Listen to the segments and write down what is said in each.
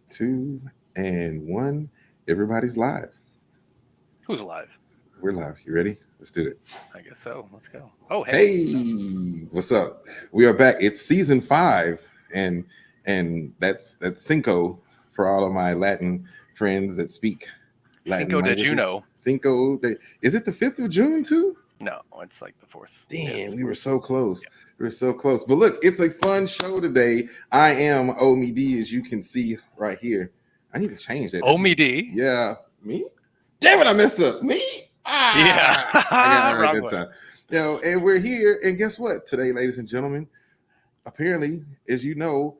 two, and one. Everybody's live. Who's alive? We're live. You ready? Let's do it. I guess so. Let's go. Oh, hey. Hey, what's up? We are back. It's season 5, and that's Cinco for all of my Latin friends that speak Latin Cinco de languages. Juno. Is it the 5th of June too? No, it's like the 4th. Damn, we were so close. Yeah. We were so close. But look, it's a fun show today. I am Omie D, as you can see right here. I need to change that. Omie D? Yeah. Me? Damn it, I messed up. Me? Yeah. I got it right that time. You know, and we're here. And guess what? Today, ladies and gentlemen, apparently, as you know,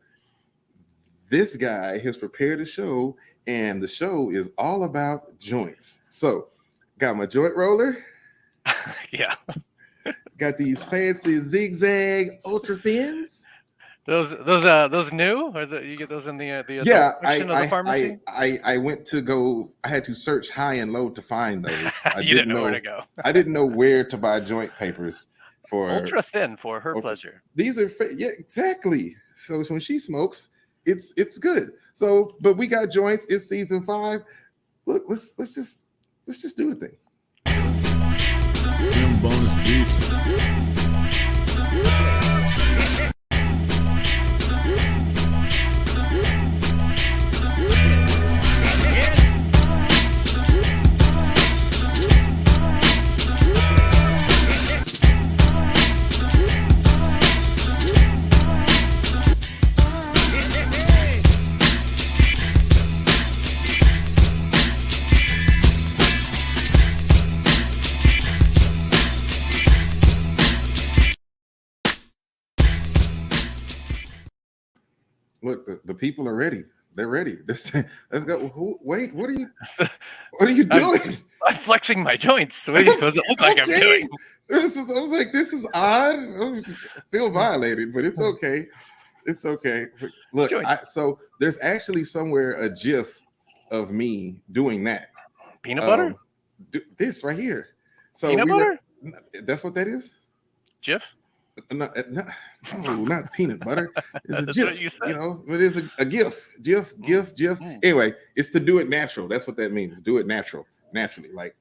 this guy has prepared a show, and the show is all about joints. So, got my joint roller. Yeah. Got these fancy zigzag ultra thins. Those new? Or you get those in the section of the pharmacy? I went to go. I had to search high and low to find those. You didn't know where to go. I didn't know where to buy joint papers for ultra thin for her pleasure. These are yeah, exactly. So when she smokes, it's good. So, but we got joints. It's season 5. Look, let's just do a thing. Bonus beats. Look, the people are ready. They're ready. Let's go. Wait, what are you doing? I'm flexing my joints. What does it look like I'm doing? I was like, this is odd. I feel violated, but it's okay. It's okay. Look, so there's actually somewhere a GIF of me doing that. Peanut butter? This right here. So peanut butter? That's what that is? GIF? No, not peanut butter. It's a That's GIF, what you said. You know, it is a GIF. GIF. Anyway, it's to do it natural. That's what that means. Do it naturally, like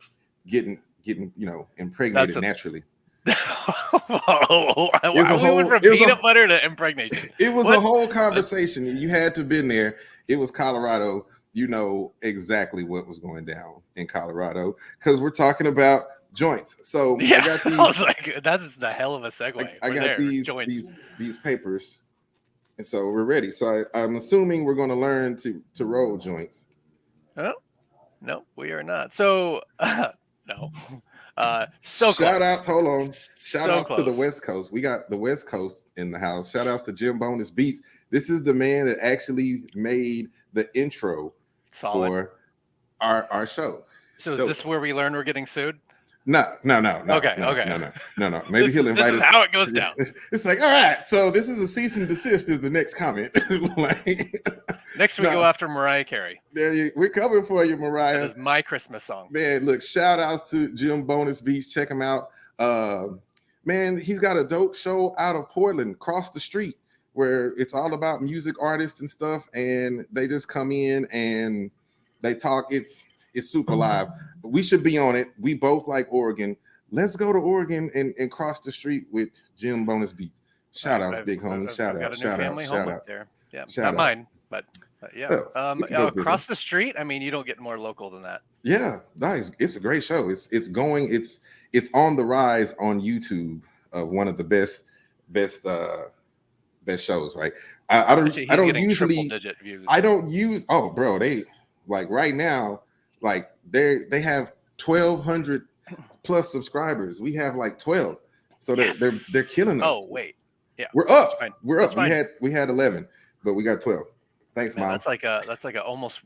getting impregnated naturally. Why we went from peanut butter to impregnation? It was a whole conversation. You had to have been there. It was Colorado. You know exactly what was going down in Colorado because we're talking about joints. So yeah, I was like, that's the hell of a segue. I got these papers, and so we're ready. So I'm assuming we're going to learn to roll joints. No, we are not. So no. So shout close. outs. Hold on. Shout outs to the West Coast. We got the West Coast in the house. Shout outs to Jim Bonus Beats. This is the man that actually made the intro for our show. So is this where we learn we're getting sued? No. Okay. No. Maybe he'll invite us. This is how it goes down. It's like, all right, so this is a cease and desist is the next comment. Next we go after Mariah Carey. We're coming for you, Mariah. That is my Christmas song. Man, look, shout outs to Jim Bonus Beats. Check him out. Man, he's got a dope show out of Portland, across the street, where it's all about music artists and stuff, and they just come in and they talk. It's super live. We should be on it. We both like Oregon. Let's go to Oregon and cross the street with Jim Bonus Beats. Shout outs, big homie. Shout out. There. Yeah, not mine, but yeah. Across the street. I mean, you don't get more local than that. Yeah, nice. It's a great show. It's on the rise on YouTube of one of the best shows. Right. I don't usually. Digit views. I don't use. Oh, bro, they like right now. Like they have 1,200 plus subscribers. We have like 12, so they're killing us. Oh wait, yeah, we're up. We're up. We had 11, but we got 12. Thanks, Mom. That's like a almost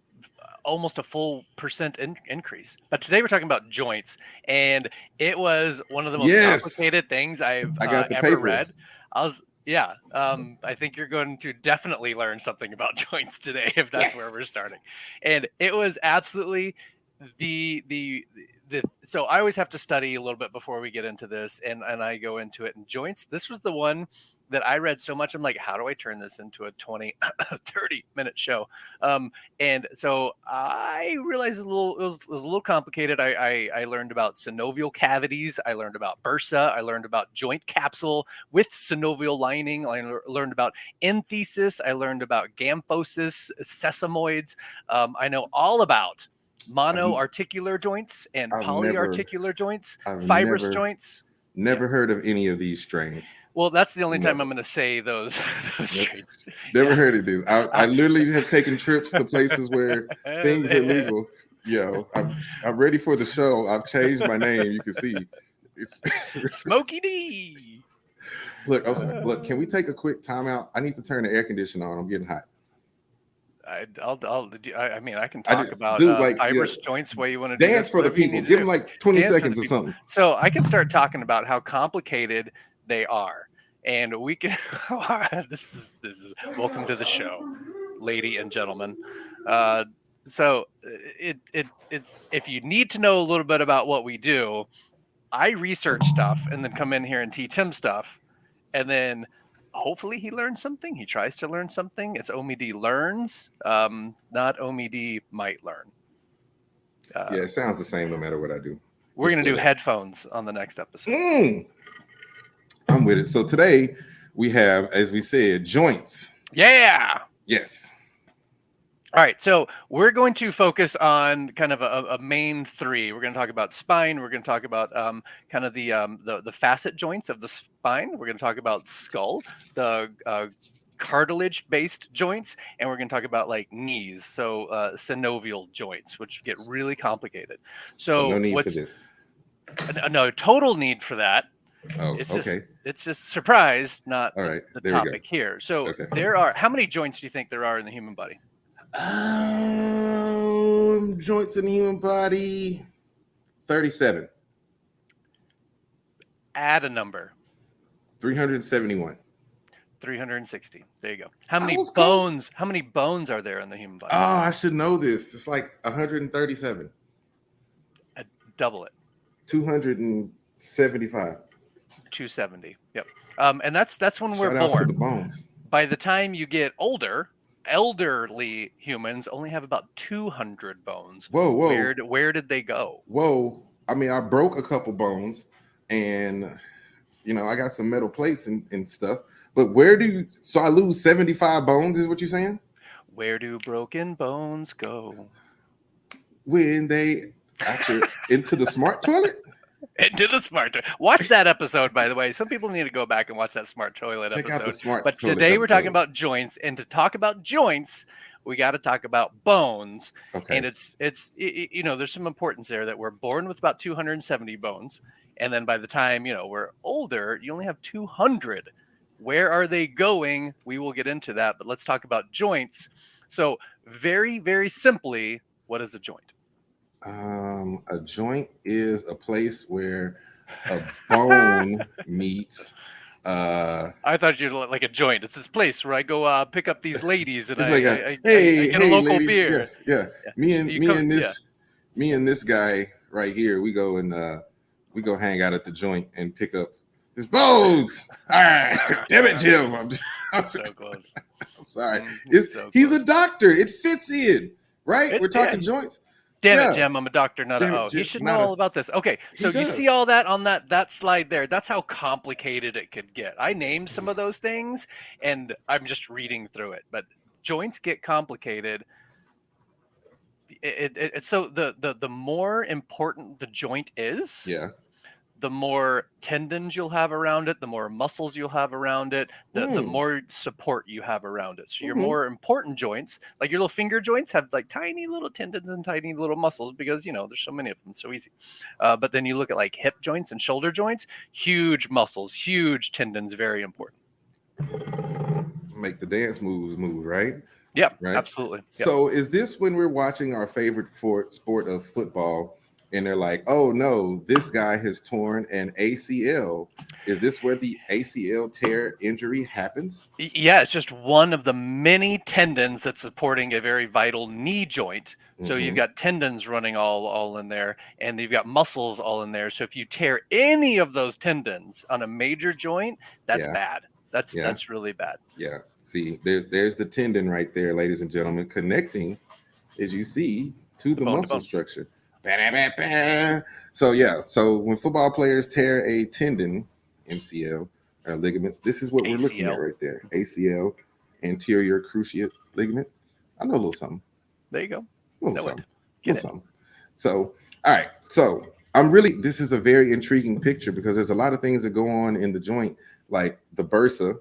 a full % increase. But today we're talking about joints, and it was one of the most complicated things I've ever read. I think you're going to definitely learn something about joints today if that's where we're starting. And it was absolutely so I always have to study a little bit before we get into this, and I go into it. And joints, this was the one that I read so much. I'm like, how do I turn this into a 20, 30-minute show? And so I realized it was a little complicated. I learned about synovial cavities. I learned about bursa. I learned about joint capsule with synovial lining. I learned about enthesis. I learned about gamphosis, sesamoids. I know all about monoarticular joints and polyarticular joints, fibrous joints. Never heard of any of these strains. Well, that's the only time I'm going to say those strains. Never heard of these. I literally have taken trips to places where things are legal. I'm ready for the show. I've changed my name. You can see it's Smokey D. Look, can we take a quick timeout? I need to turn the air conditioner on. I'm getting hot. I mean, I can talk about fibrous joints. Way you want to dance for the people? Give them like 20 seconds or something. So I can start talking about how complicated they are, and we can. This is welcome to the show, lady and gentlemen. So it's if you need to know a little bit about what we do, I research stuff and then come in here and teach him stuff, and then. Hopefully he learns something. He tries to learn something. It's Omie D learns, not Omie D might learn. Yeah, it sounds the same no matter what I do. We're going to do headphones on the next episode. I'm with it. So today we have, as we said, joints. Yeah. Yes. All right, so we're going to focus on kind of a main three. We're going to talk about spine. We're going to talk about kind of the facet joints of the spine. We're going to talk about skull, the cartilage-based joints, and we're going to talk about like knees, so synovial joints, which get really complicated. So no need for this. No total need for that. Oh, It's just surprise, not all right, the topic here. So there are how many joints do you think there are in the human body? Joints in the human body, 37. Add a number. 371. 360. There you go. How many bones? Close. How many bones are there in the human body? Oh, I should know this. It's like 137. Double it. 275. 270. Yep. And that's when we're born. For the bones. By the time you get older, elderly humans only have about 200 bones. Whoa. Where did they go? Whoa. I mean, I broke a couple bones and, I got some metal plates and stuff. But so I lose 75 bones is what you're saying? Where do broken bones go? When they into the smart toilet? Into the smart toilet. Watch that episode, by the way. Some people need to go back and watch that smart toilet episode. But today we're talking about joints, and to talk about joints, we got to talk about bones. Okay. And it's there's some importance there that we're born with about 270 bones, and then by the time we're older, you only have 200. Where are they going? We will get into that, but let's talk about joints. So very, very simply, what is a joint? A joint is a place where a bone meets. I thought you'd like a joint. It's this place where I go pick up these ladies and I get a local ladies. Beer. Yeah. Me and this guy right here, we go hang out at the joint and pick up his bones. All right. Damn it, Jim. I'm so close. I'm sorry. He's a doctor. It fits in, right? We're talking joints. Damn it, Jim. I'm a doctor, not a He should know all about this. Okay, so you see all that on that slide there. That's how complicated it could get. I named some of those things, and I'm just reading through it. But joints get complicated. So the more important the joint is, the more tendons you'll have around it, the more muscles you'll have around it, the more support you have around it. So your more important joints, like your little finger joints, have like tiny little tendons and tiny little muscles because, there's so many of them, so easy. But then you look at like hip joints and shoulder joints, huge muscles, huge tendons, very important. Make the dance moves move, right? Yeah, right? Absolutely. Yep. So is this when we're watching our favorite sport of football, and they're like, oh no, this guy has torn an ACL. Is this where the ACL tear injury happens? Yeah, it's just one of the many tendons that's supporting a very vital knee joint. So you've got tendons running all in there, and you've got muscles all in there. So if you tear any of those tendons on a major joint, that's bad. That's really bad. Yeah. See, there's the tendon right there, ladies and gentlemen, connecting, as you see, to the muscle structure. So yeah, so when football players tear a tendon, MCL, or ligaments, this is what we're looking at right there. ACL, anterior cruciate ligament. I know a little something. There you go. A little something. Get it. Something. So, all right. So this is a very intriguing picture because there's a lot of things that go on in the joint, like the bursa.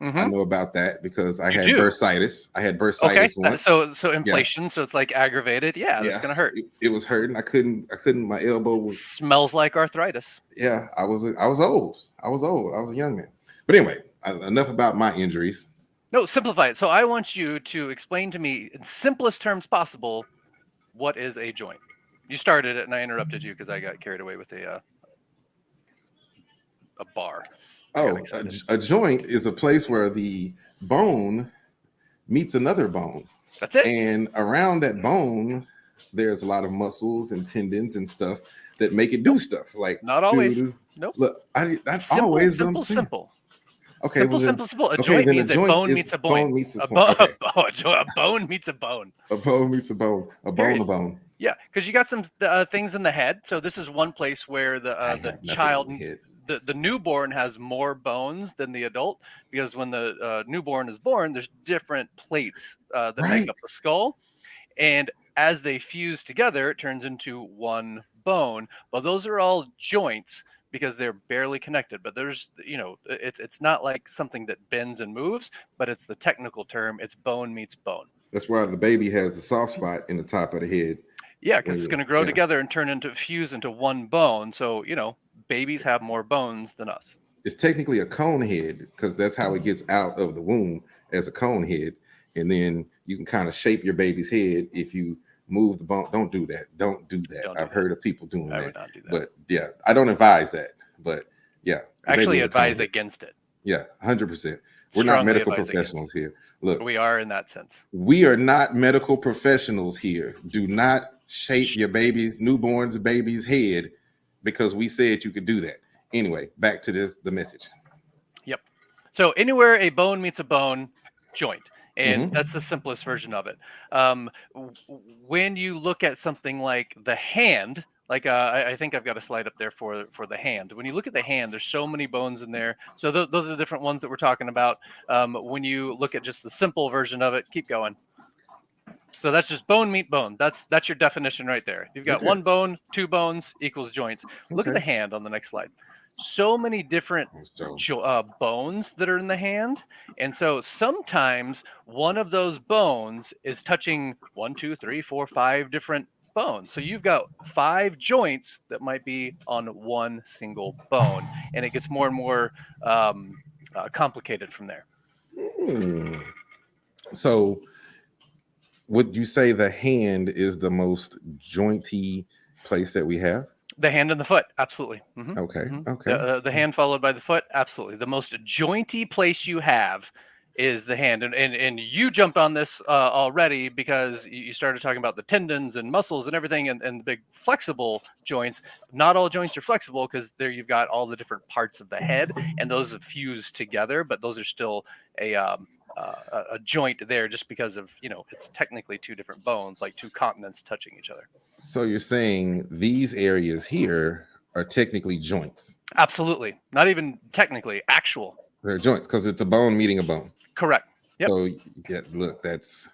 I know about that because I had bursitis. I had bursitis once. So inflation. Yeah. So it's like aggravated. Yeah, that's gonna hurt. It was hurting. I couldn't. My elbow smells like arthritis. Yeah, I was old. I was a young man. But anyway, enough about my injuries. No, simplify it. So I want you to explain to me in simplest terms possible what is a joint. You started it, and I interrupted you because I got carried away with a bar. Oh, a joint is a place where the bone meets another bone. That's it. And around that bone, there's a lot of muscles and tendons and stuff that make it do stuff. Like not always. Nope. Look, that's simple, always simple. Okay. Simple. A joint means a bone meets a bone. A bone meets a bone. A bone meets a bone. A bone a bone. Yeah, because you got some things in the head. So this is one place where the child. The newborn has more bones than the adult because when the newborn is born, there's different plates that make up the skull. And as they fuse together, it turns into one bone. But those are all joints because they're barely connected. But there's, it's not like something that bends and moves, but it's the technical term. It's bone meets bone. That's why the baby has the soft spot in the top of the head. Yeah, because it's going to grow together and fuse into one bone. So, babies have more bones than us. It's technically a cone head because that's how it gets out of the womb as a cone head. And then you can kind of shape your baby's head if you move the bone. Don't do that. I've heard of people doing that. I would not do that. But yeah, I don't advise that. But yeah. Actually advise against it. Yeah, 100%. We're not medical professionals here. Look. We are in that sense. We are not medical professionals here. Do not shape your newborn's baby's head because we said you could do that. Anyway, back to the message. Yep. So anywhere a bone meets a bone, joint. And that's the simplest version of it. When you look at something like the hand, like I think I've got a slide up there for the hand. When you look at the hand, there's so many bones in there. So those are the different ones that we're talking about. When you look at just the simple version of it, keep going. So that's just bone meet bone. That's your definition right there. You've got one bone, two bones equals joints. Look at the hand on the next slide. So many different bones that are in the hand. And so sometimes one of those bones is touching 1, 2, 3, 4, 5 different bones. So you've got 5 joints that might be on one single bone. And it gets more and more complicated from there. So would you say the hand is the most jointy place that we have? The hand and the foot, absolutely. Okay. The hand followed by the foot, absolutely. The most jointy place you have is the hand, and you jumped on this already because you started talking about the tendons and muscles and everything, and the big flexible joints. Not all joints are flexible because there you've got all the different parts of the head, and those have fused together, but those are still a joint there just because of, it's technically 2 different bones, like 2 continents touching each other. So you're saying these areas here are technically joints? Absolutely. Not even technically, actual. They're joints because it's a bone meeting a bone. Correct. Yep. So yeah, look, that's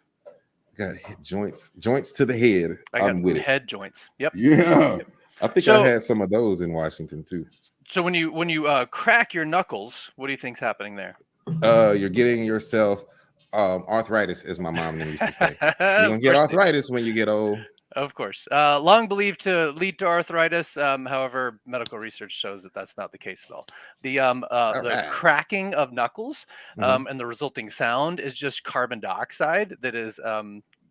got joints to the head. I got some head joints. Yep. Yeah. Yep. I think I had some of those in Washington too. So when you crack your knuckles, what do you think's happening there? You're getting yourself arthritis, as my mom used to say. You're gonna get arthritis when you get old. Of course. Long believed to lead to arthritis. However, medical research shows that that's not the case at all. The cracking of knuckles and the resulting sound is just carbon dioxide that is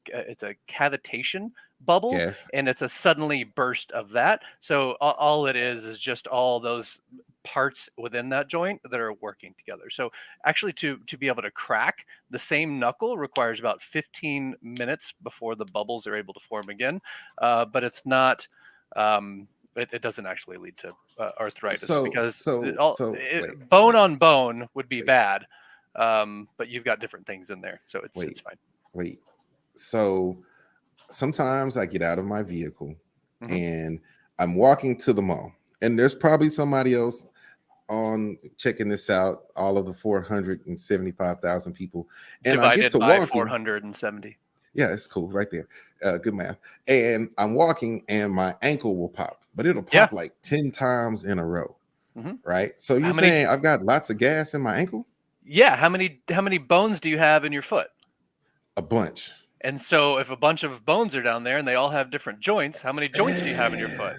it's a cavitation bubble, and it's a suddenly burst of that. So all it is just all those parts within that joint that are working together. So actually to be able to crack the same knuckle requires about 15 minutes before the bubbles are able to form again. But it's not it doesn't actually lead to arthritis because bone on bone would be bad. But you've got different things in there, so it's fine. So sometimes I get out of my vehicle and I'm walking to the mall, and there's probably somebody else on checking this out, all of the 475,000 people, and divided I get to by walking, 470. Yeah, it's cool right there. Good math. And I'm walking and my ankle will pop, but it'll pop like 10 times in a row. Right? So you're saying I've got lots of gas in my ankle? Yeah. How many bones do you have in your foot? A bunch. And so if a bunch of bones are down there and they all have different joints, how many joints do you have in your foot?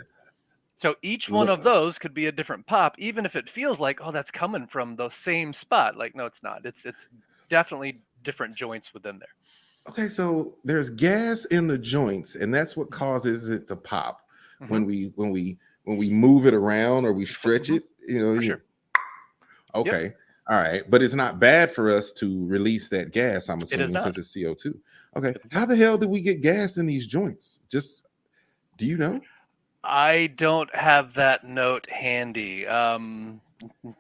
So each one of those could be a different pop, even if it feels like, oh, that's coming from the same spot. Like, no, it's not. It's definitely different joints within there. Okay, so there's gas in the joints, and that's what causes it to pop when we move it around or we stretch it. For sure. Okay. Yep. All right, but it's not bad for us to release that gas, I'm assuming, since it's CO2. Okay, how the hell did we get gas in these joints? Just, do you know? I don't have that note handy.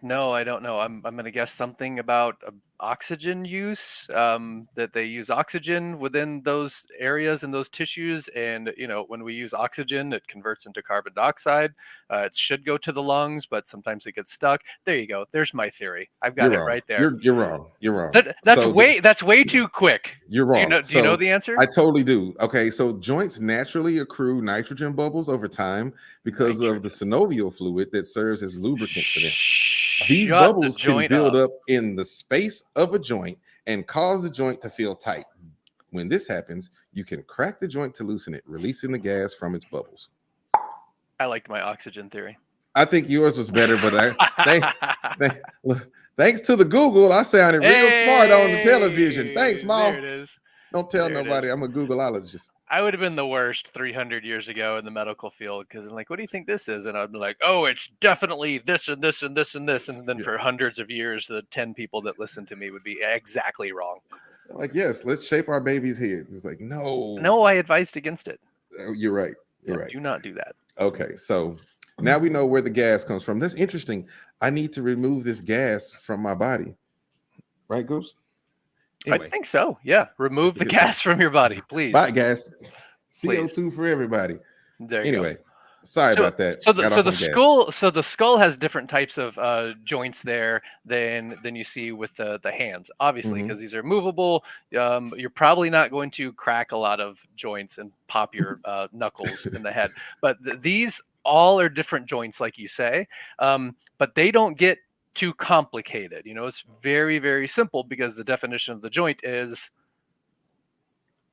No, I don't know. I'm going to guess something about oxygen use, that they use oxygen within those areas and those tissues. And, when we use oxygen, it converts into carbon dioxide. It should go to the lungs, but sometimes it gets stuck. There you go. There's my theory. I've got it right there. You're wrong. You're wrong. That's way too quick. You're wrong. Do you know the answer? I totally do. Okay, so joints naturally accrue nitrogen bubbles over time because of the synovial fluid that serves as lubricant for them. These bubbles can build up in the space of a joint and cause the joint to feel tight. When this happens, you can crack the joint to loosen it, releasing the gas from its bubbles. I liked my oxygen theory. I think yours was better, but thanks to the Google, I sounded real smart on the television. Thanks, Mom. There it is. Don't tell nobody. I'm a Googleologist. I would have been the worst 300 years ago in the medical field because I'm like, what do you think this is? And I'd be like, oh, it's definitely this and this and this and this. And then for hundreds of years, the 10 people that listened to me would be exactly wrong. Like, yes, let's shape our baby's head. It's like, no. No, I advised against it. You're right. You're right. Do not do that. Okay, so now we know where the gas comes from. That's interesting. I need to remove this gas from my body. Right, Goose? Anyway. I think so. Yeah. Remove the gas from your body, please. Bye, gas. CO2 for everybody. There you go. Sorry about that. So the skull has different types of joints there than you see with the hands, obviously, because these are movable. You're probably not going to crack a lot of joints and pop your knuckles in the head, but these all are different joints, like you say, but they don't get too complicated. It's very, very simple because the definition of the joint is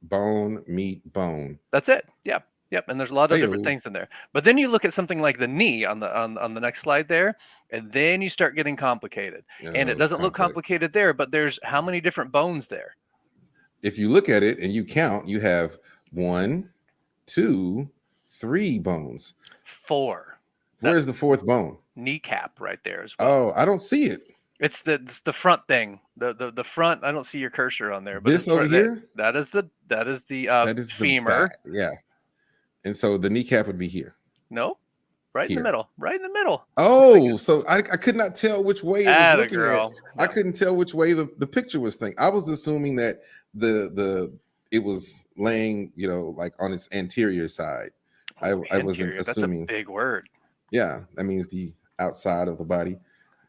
bone, meat, bone. That's it. Yeah. Yep. And there's a lot of different things in there. But then you look at something like the knee on the next slide there, and then you start getting complicated. And it doesn't look complicated there, but there's how many different bones there? If you look at it and you count, you have 1, 2, 3 bones. 4. Where's the 4th bone? Kneecap right there as well. Oh, I don't see it. It's the front thing. The front. I don't see your cursor on there. But this over here? That is the femur. Yeah. And so the kneecap would be here. No, right here. In the middle. Right in the middle. Oh, so I could not tell which way it was looking at. I couldn't tell which way the picture was thinking. I was assuming that it was laying, like on its anterior side. I wasn't assuming. That's a big word. Yeah, that means the outside of the body.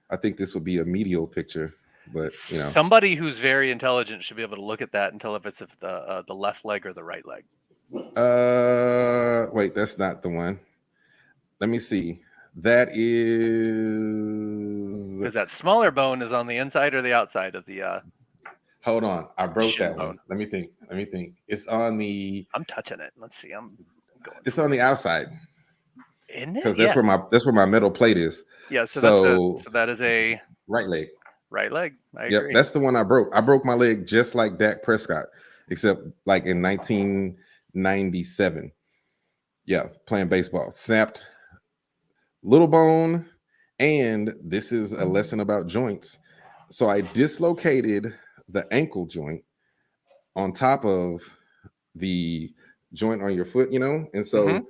I think this would be a medial picture, but somebody who's very intelligent should be able to look at that and tell if it's the left leg or the right leg. Wait, that's not the one. Let me see. That is because that smaller bone is on the inside or the outside of the hold on, I broke that one. Let me think. It's on the I'm touching it. Let's see. It's on the outside. Isn't it? Because that's where my metal plate is. Yeah, so that is a right leg. Right leg. I agree. That's the one I broke. I broke my leg just like Dak Prescott, except like in 1997. Yeah, playing baseball. Snapped little bone, and this is a lesson about joints. So I dislocated the ankle joint on top of the joint on your foot, and so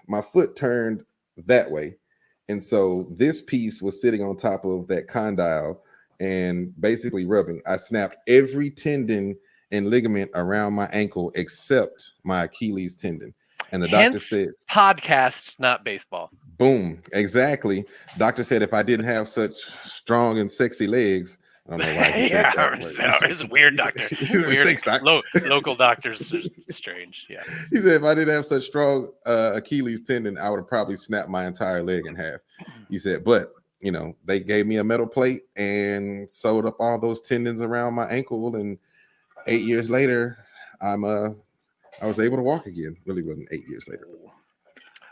my foot turned that way. And so this piece was sitting on top of that condyle and basically rubbing. I snapped every tendon and ligament around my ankle except my Achilles tendon. And the doctor said, podcasts, not baseball. Boom. Exactly. Doctor said if I didn't have such strong and sexy legs, I don't know why he said that. It's a weird doctor. Weird. Thanks, doc. Local doctors are strange. Yeah. He said if I didn't have such strong Achilles tendon, I would have probably snapped my entire leg in half. He said, but you know, they gave me a metal plate and sewed up all those tendons around my ankle. And 8 years later, I was able to walk again. Really wasn't 8 years later.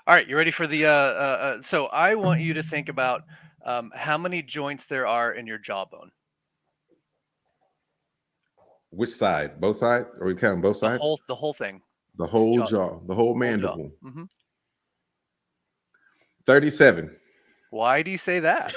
All right, you ready for the so I want you to think about how many joints there are in your jawbone. Which side? Both sides? Are we counting both sides? The whole thing. The whole jaw, the whole mandible. 37. Why do you say that?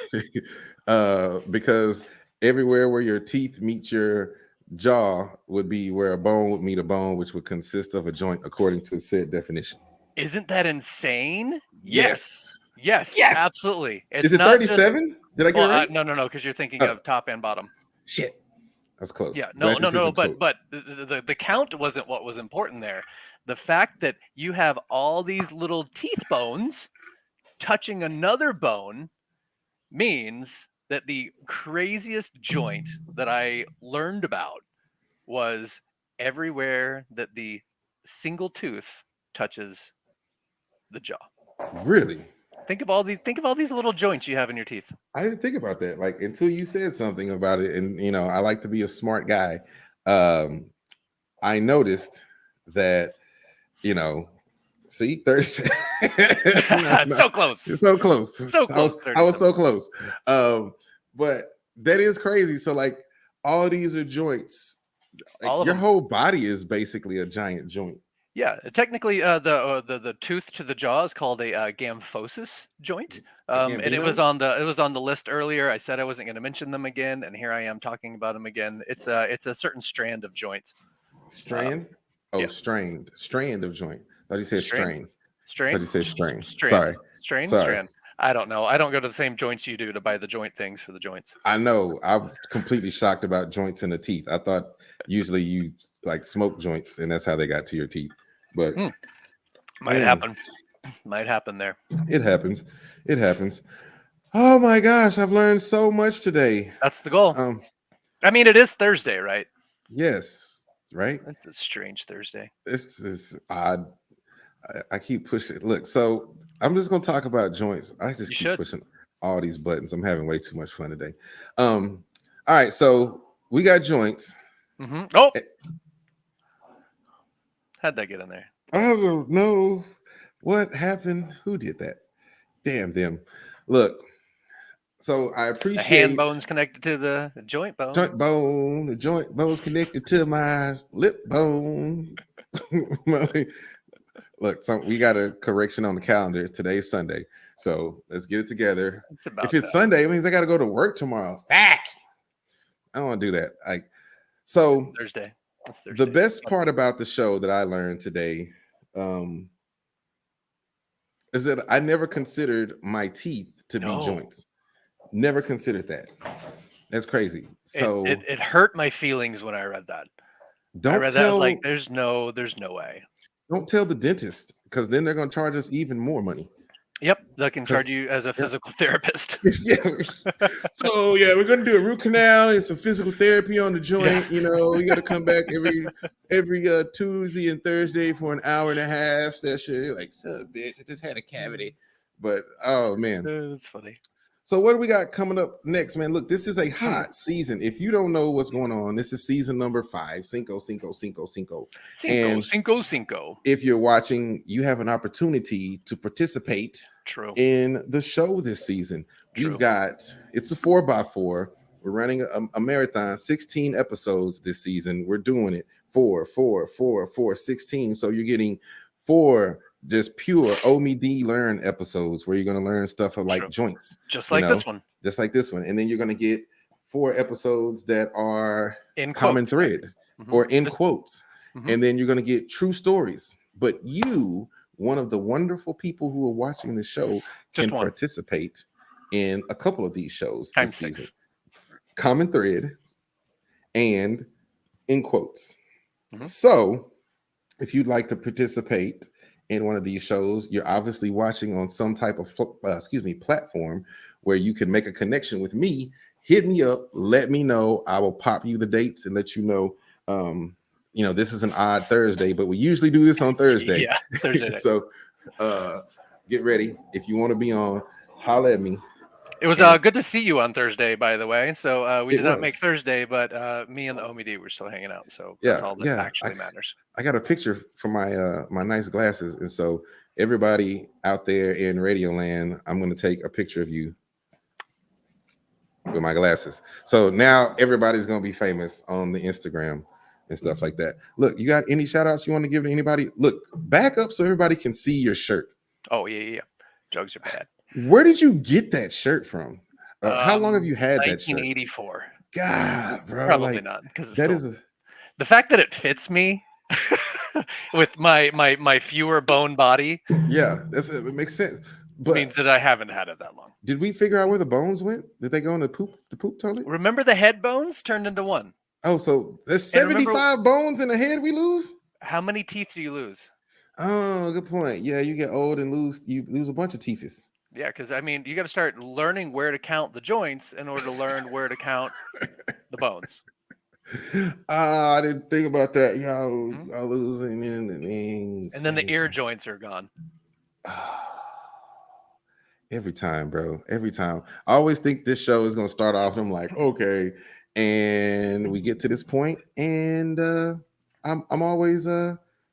Because everywhere where your teeth meet your jaw would be where a bone would meet a bone, which would consist of a joint according to said definition. Isn't that insane? Yes, absolutely. Is it 37? Did I get it right? No, because you're thinking of top and bottom. Shit. That's close. Yeah, no, but the count wasn't what was important there. The fact that you have all these little teeth bones touching another bone means that the craziest joint that I learned about was everywhere that the single tooth touches the jaw. Really? Think of all these little joints you have in your teeth. I didn't think about that. Like until you said something about it, and you know, I like to be a smart guy. I noticed that, you know, see, 30. So close. So close. So close. I was so close. But that is crazy. So like all these are joints. Like, your whole body is basically a giant joint. Yeah, technically, the tooth to the jaw is called a Gamphosis joint, and it was on the list earlier. I said I wasn't going to mention them again, and here I am talking about them again. It's a certain strand of joints. Strand? Strained. Strand of joint. I thought you said strain. Strain? I thought you said strain. Sorry. Strand. I don't know. I don't go to the same joints you do to buy the joint things for the joints. I know. I'm completely shocked about joints in the teeth. I thought usually you like smoke joints, and that's how they got to your teeth. But might happen there. It happens. Oh my gosh, I've learned so much today. That's the goal. I mean, it is Thursday, right? Yes, right. It's a strange Thursday. This is odd. I keep pushing. Look, so I'm just gonna talk about joints. I just keep pushing all these buttons. I'm having way too much fun today. All right, so we got joints. Oh, how'd that get in there? I don't know what happened. Who did that? Damn them. Look, so I appreciate the hand bone's connected to the joint bone. The joint bone's connected to my lip bone. Look, so we got a correction on the calendar. Today's Sunday, so let's get it together. If it's Sunday, it means I got to go to work tomorrow. Back. I don't want to do that. So Thursday. The best part about the show that I learned today is that I never considered my teeth to be joints. Never considered that. That's crazy. So it hurt my feelings when I read that. I was like, there's no way. Don't tell the dentist, because then they're going to charge us even more money. Yep, they can charge you as a physical therapist. Yeah. So we're gonna do a root canal and some physical therapy on the joint. Yeah. You know, you got to come back every Tuesday and Thursday for an hour and a half session. You're like, son, bitch, I just had a cavity. But oh man, that's funny. So what do we got coming up next, man? Look, this is a hot season. If you don't know what's going on, this is season number 5. Cinco. If you're watching, you have an opportunity to participate in the show this season. We've got, it's a 4x4. We're running a marathon, 16 episodes this season. We're doing it 4, 16. So you're getting 4 just pure Omie learn episodes where you're going to learn stuff like joints, just like this one, and then you're going to get 4 episodes that are in common thread or in quotes, and then you're going to get true stories. But you one of the wonderful people who are watching the show can participate in a couple of these shows this season. Common thread and in quotes. So if you'd like to participate in one of these shows, you're obviously watching on some type of platform where you can make a connection with me. Hit me up, let me know. I will pop you the dates and let you know. This is an odd Thursday, but we usually do this on Thursday. Yeah, Thursday. So get ready. If you want to be on, holla at me. It was good to see you on Thursday, by the way. So we did not make Thursday, but me and the Omie D were still hanging out. So that's all that actually matters. I got a picture from my nice glasses. And so everybody out there in Radio Land, I'm going to take a picture of you with my glasses. So now everybody's going to be famous on the Instagram and stuff like that. Look, you got any shout outs you want to give to anybody? Look, back up so everybody can see your shirt. Oh, yeah. Jugs are bad. Where did you get that shirt from? How long have you had that shirt? 1984. God, bro. Probably not, because the fact that it fits me with my fewer bone body. Yeah, it makes sense. But means that I haven't had it that long. Did we figure out where the bones went? Did they go in the poop toilet? Remember the head bones turned into one. Oh, so there's 75 bones in the head we lose? How many teeth do you lose? Oh, good point. Yeah, you get old and you lose a bunch of teeth. Yeah, because you got to start learning where to count the joints in order to learn where to count the bones. I didn't think about that. I'm losing in the things. And then the ear joints are gone. Every time, bro. Every time. I always think this show is going to start off and I'm like, okay. And we get to this point and I'm always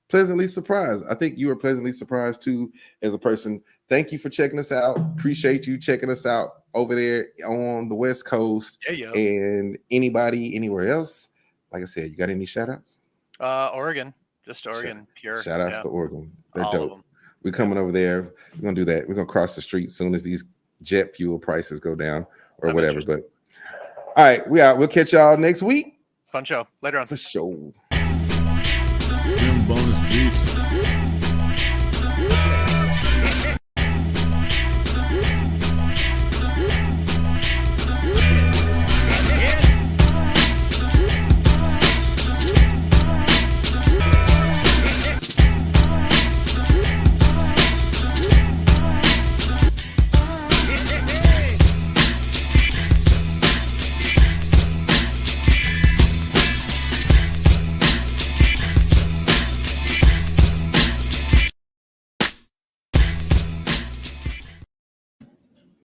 pleasantly surprised. I think you were pleasantly surprised too as a person. Thank you for checking us out. Appreciate you checking us out over there on the West Coast. Yeah. And anybody anywhere else. Like I said, you got any shout outs? Oregon. Just Oregon. Pure. Shout outs to Oregon. They're all dope. We're coming over there. We're gonna do that. We're gonna cross the street as soon as these jet fuel prices go down or whatever. But all right, we out. We'll catch y'all next week. Fun show. Later on. For sure. Bonus beats.